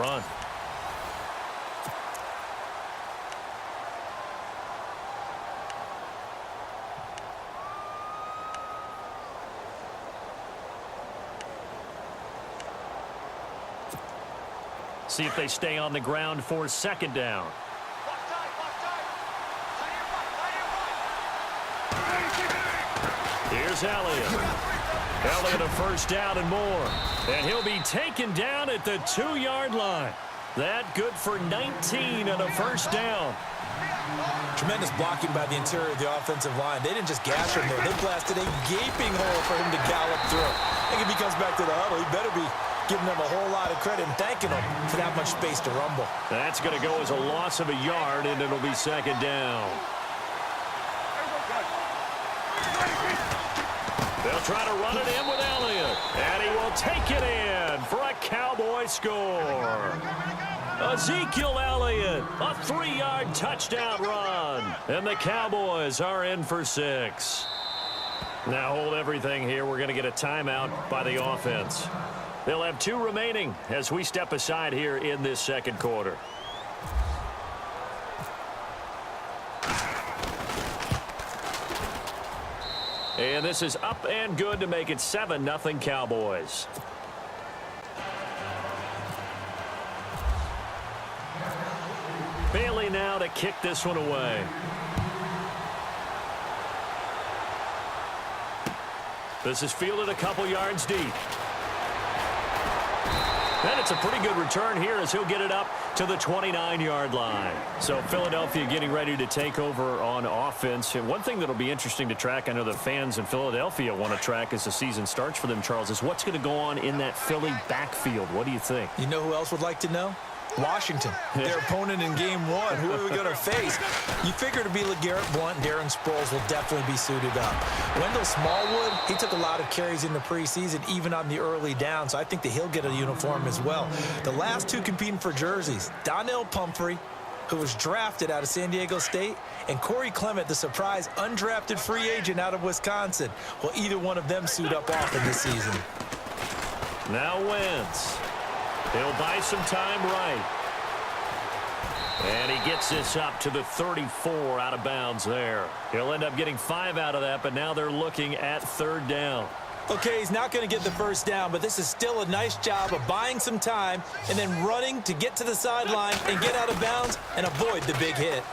run. See if they stay on the ground for second down. Here's Elliott. Elliott a first down and more. And he'll be taken down at the 2-yard line. That good for 19 and a first down. Tremendous blocking by the interior of the offensive line. They didn't just gash him there. They blasted a gaping hole for him to gallop through. I think if he comes back to the huddle, he better be giving them a whole lot of credit and thanking them for that much space to rumble. That's going to go as a loss of a yard, and it'll be second down. They'll try to run it in with Elliott, and he will take it in for a Cowboy score. Ezekiel Elliott, a 3-yard touchdown run, and the Cowboys are in for 6. Now hold everything here. We're going to get a timeout by the offense. They'll have 2 remaining as we step aside here in this second quarter. And this is up and good to make it 7-0 Cowboys. Bailey now to kick this one away. This is fielded a couple yards deep. And it's a pretty good return here as he'll get it up to the 29-yard line. So Philadelphia getting ready to take over on offense. And one thing that'll be interesting to track, I know the fans in Philadelphia want to track as the season starts for them, Charles, is what's going to go on in that Philly backfield. What do you think? You know who else would like to know? Washington, their opponent in game 1. Who are we going to face? You figure to be LeGarrette Blount, Darren Sproles will definitely be suited up. Wendell Smallwood, he took a lot of carries in the preseason, even on the early down, so I think that he'll get a uniform as well. The last 2 competing for jerseys, Donnell Pumphrey, who was drafted out of San Diego State, and Corey Clement, the surprise undrafted free agent out of Wisconsin. Will either one of them suit up often this season? Now Wentz. He'll buy some time right. And he gets this up to the 34 out of bounds there. He'll end up getting 5 out of that, but now they're looking at 3rd down. Okay, he's not going to get the first down, but this is still a nice job of buying some time and then running to get to the sideline and get out of bounds and avoid the big hit.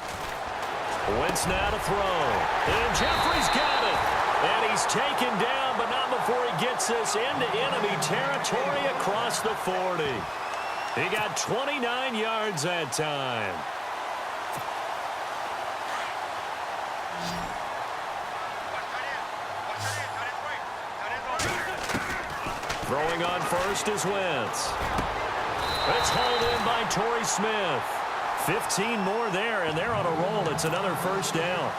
Wentz now to throw. And Jeffrey's got it. And he's taken down, but not before he gets this into enemy territory across the 40. He got 29 yards that time. Throwing on first is Wentz. It's hauled in by Torrey Smith. 15 more there, and they're on a roll. It's another first down.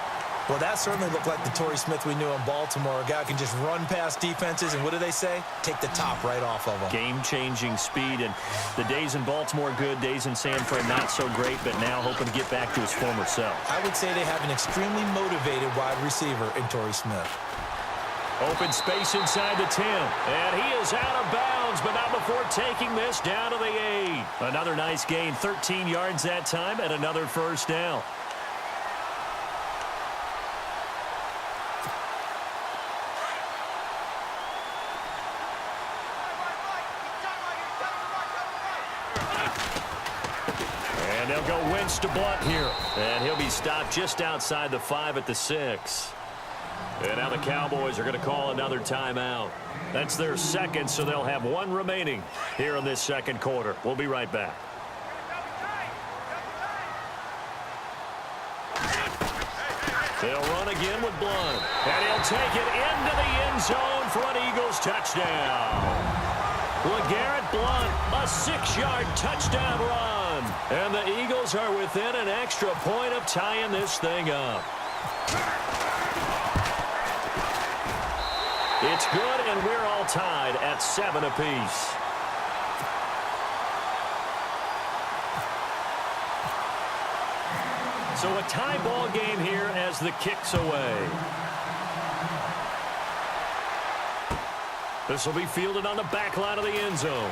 Well, that certainly looked like the Torrey Smith we knew in Baltimore. A guy can just run past defenses, and what do they say? Take the top right off of them. Game-changing speed, and the days in Baltimore good, days in San Fran not so great, but now hoping to get back to his former self. I would say they have an extremely motivated wide receiver in Torrey Smith. Open space inside the 10, and he is out of bounds, but not before taking this down to the 8. Another nice gain, 13 yards that time, and another first down. And they'll go Wentz to Blount here. And he'll be stopped just outside the 5 at the 6. And now the Cowboys are going to call another timeout. That's their second, so they'll have 1 remaining here in this second quarter. We'll be right back. They'll run again with Blount. And he'll take it into the end zone for an Eagles touchdown. LeGarrette Blount, a 6-yard touchdown run. And the Eagles are within an extra point of tying this thing up. It's good, and we're all tied at 7 apiece. So a tie ball game here as the kick's away. This will be fielded on the back line of the end zone.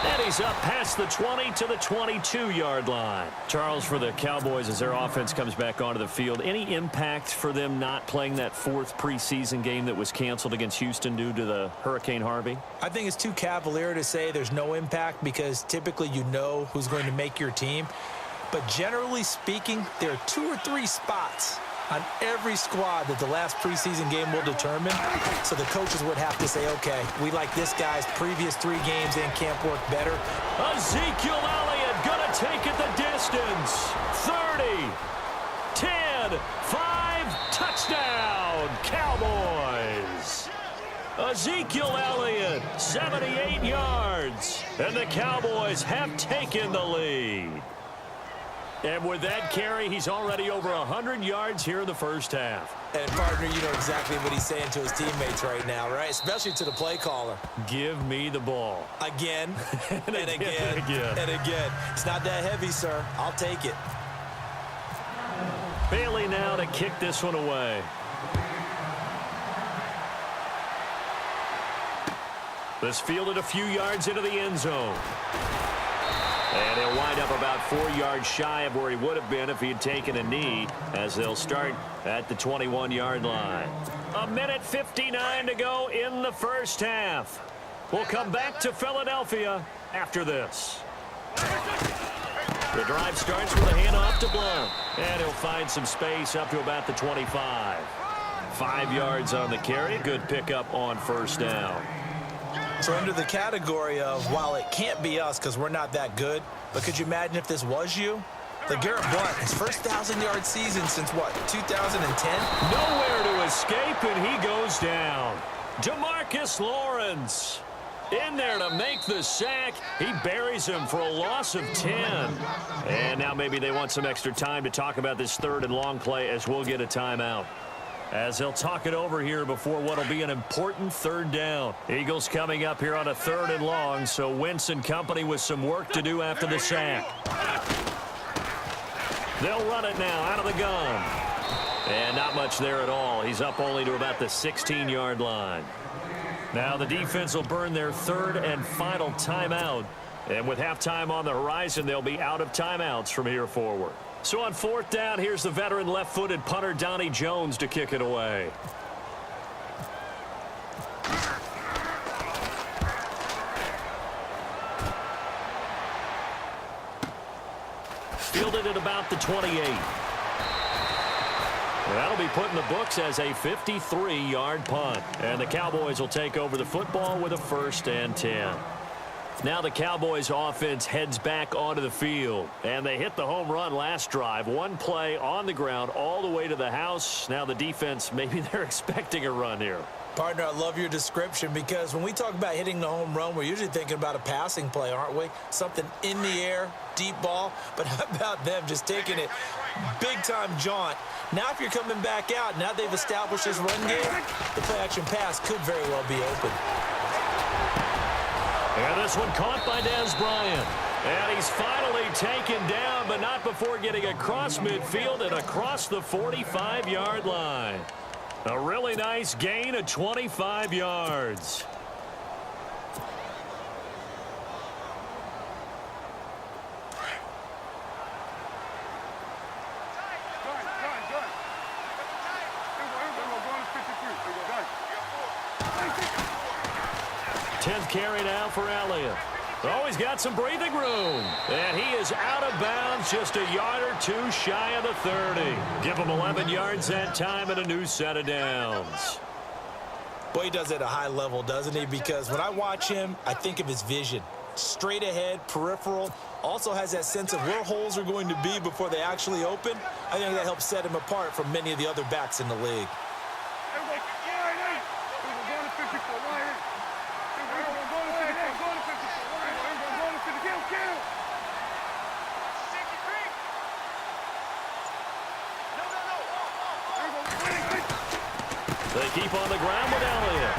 And he's up past the 20 to the 22-yard line. Charles, for the Cowboys, as their offense comes back onto the field, any impact for them not playing that fourth preseason game that was canceled against Houston due to the Hurricane Harvey? I think it's too cavalier to say there's no impact because typically you know who's going to make your team. But generally speaking, there are 2 or 3 spots on every squad that the last preseason game will determine. So the coaches would have to say, okay, we like this guy's previous 3 games in camp work better. Ezekiel Elliott gonna take it the distance. 30, 10, 5, touchdown, Cowboys. Ezekiel Elliott, 78 yards, and the Cowboys have taken the lead. And with that carry, he's already over 100 yards here in the first half. And, partner, you know exactly what he's saying to his teammates right now, right? Especially to the play caller. Give me the ball. Again, and again, and again. It's not that heavy, sir. I'll take it. Bailey now to kick this one away. This fielded a few yards into the end zone. And he'll wind up about 4 yards shy of where he would have been if he had taken a knee, as they'll start at the 21-yard line. 1:59 to go in the first half. We'll come back to Philadelphia after this. The drive starts with a handoff to Blount, and he'll find some space up to about the 25. 5 yards on the carry. Good pickup on first down. So under the category of, while it can't be us because we're not that good, but could you imagine if this was you? LeGarrette Blount, his first 1,000-yard season since, what, 2010? Nowhere to escape, and he goes down. DeMarcus Lawrence in there to make the sack. He buries him for a loss of 10. And now maybe they want some extra time to talk about this third and long play as we'll get a timeout. As they'll talk it over here before what will be an important third down. Eagles coming up here on a third and long, so Wentz and company with some work to do after the sack. They'll run it now out of the gun. And not much there at all. He's up only to about the 16-yard line. Now the defense will burn their third and final timeout. And with halftime on the horizon, they'll be out of timeouts from here forward. So on fourth down, here's the veteran left-footed punter Donnie Jones to kick it away. Fielded at about the 28. That'll be put in the books as a 53-yard punt. And the Cowboys will take over the football with a 1st and 10. Now the Cowboys offense heads back onto the field. And they hit the home run last drive. One play on the ground all the way to the house. Now the defense, maybe they're expecting a run here. Partner, I love your description because when we talk about hitting the home run, we're usually thinking about a passing play, aren't we? Something in the air, deep ball. But how about them just taking it big-time jaunt? Now if you're coming back out, now they've established this run game, the play-action pass could very well be open. And this one caught by Dez Bryant. And he's finally taken down, but not before getting across midfield and across the 45-yard line. A really nice gain of 25 yards. Tenth carry now for Elliott. Oh, he's got some breathing room. And he is out of bounds, just a yard or two shy of the 30. Give him 11 yards that time and a new set of downs. Boy, he does it at a high level, doesn't he? Because when I watch him, I think of his vision. Straight ahead, peripheral. Also has that sense of where holes are going to be before they actually open. I think that helps set him apart from many of the other backs in the league. They keep on the ground with Elliott.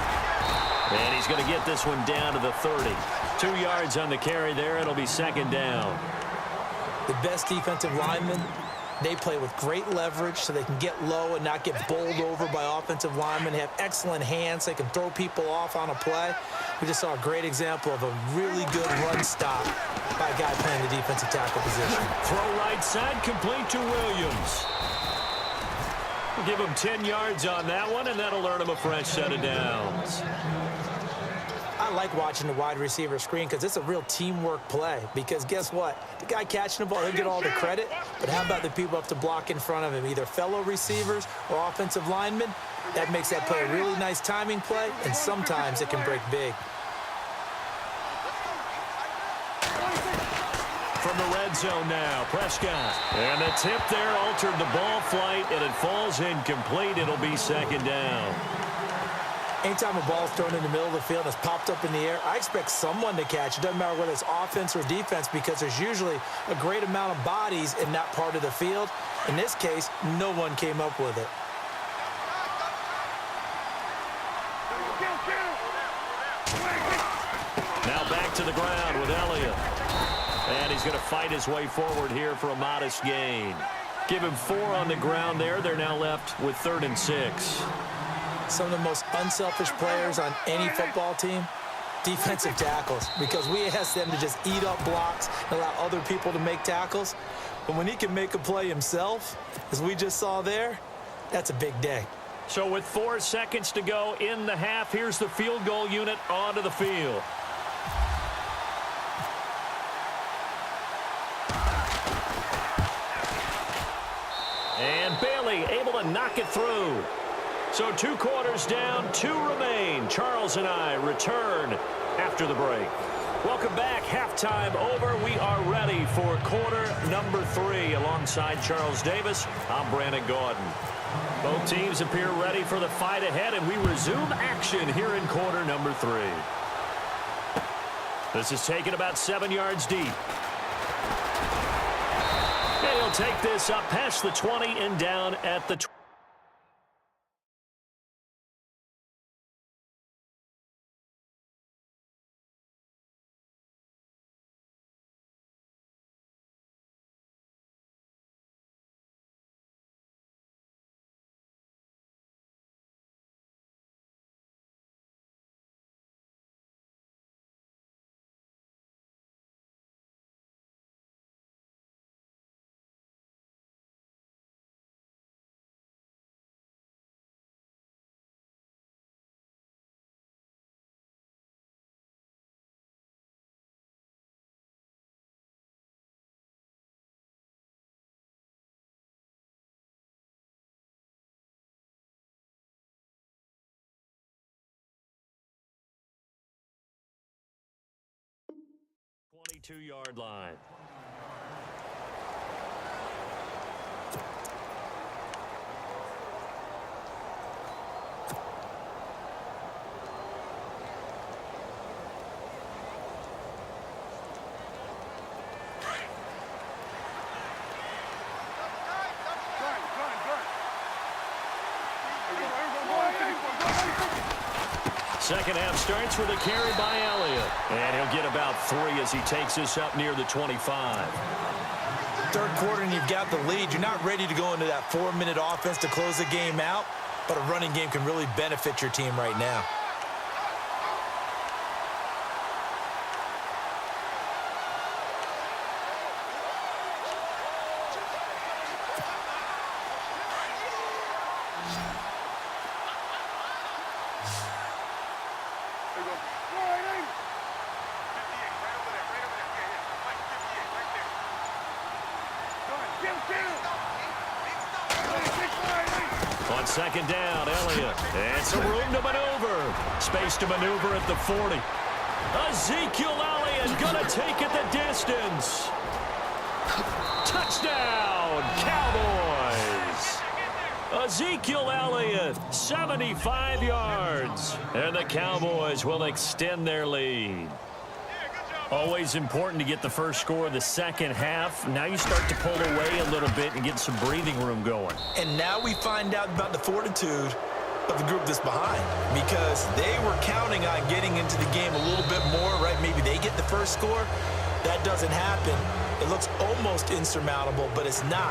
And he's going to get this one down to the 30. 2 yards on the carry there. It'll be second down. The best defensive lineman They play with great leverage so they can get low and not get bowled over by offensive linemen. They have excellent hands. They can throw people off on a play. We just saw a great example of a really good run stop by a guy playing the defensive tackle position. Throw right side, complete to Williams. We'll give him 10 yards on that one, and that'll earn him a fresh set of downs. I like watching the wide receiver screen because it's a real teamwork play. Because guess what? The guy catching the ball, he'll get all the credit. But how about the people up to block in front of him, either fellow receivers or offensive linemen? That makes that play a really nice timing play, and sometimes it can break big. From the red zone now, Prescott. And the tip there altered the ball flight, and it falls incomplete. It'll be second down. Anytime a ball's thrown in the middle of the field and it's popped up in the air, I expect someone to catch. It doesn't matter whether it's offense or defense because there's usually a great amount of bodies in that part of the field. In this case, no one came up with it. Now back to the ground with Elliott. And he's going to fight his way forward here for a modest gain. Give him 4 on the ground there. They're now left with 3rd and 6. Some of the most unselfish players on any football team, defensive tackles, because we ask them to just eat up blocks and allow other people to make tackles. But when he can make a play himself, as we just saw there, that's a big day. So with 4 seconds to go in the half, here's the field goal unit onto the field. And Bailey able to knock it through. So 2 quarters down, 2 remain. Charles and I return after the break. Welcome back. Halftime over. We are ready for quarter number 3. Alongside Charles Davis, I'm Brandon Gordon. Both teams appear ready for the fight ahead, and we resume action here in quarter number 3. This is taken about 7 yards deep. And he'll take this up past the 20 and down at the 20. Yard line. Second half starts with a carry by Elliott. And he'll get about 3 as he takes us up near the 25. Third quarter and you've got the lead. You're not ready to go into that 4-minute offense to close the game out, but a running game can really benefit your team right now. On second down, Elliott. And some room to maneuver. Space to maneuver at the 40. Ezekiel Elliott going to take it the distance. Touchdown, Cowboys. Ezekiel Elliott, 75 yards. And the Cowboys will extend their lead. Always important to get the first score of the second half. Now you start to pull away a little bit and get some breathing room going. And now we find out about the fortitude of the group that's behind, because they were counting on getting into the game a little bit more, right? Maybe they get the first score. That doesn't happen. It looks almost insurmountable, but it's not.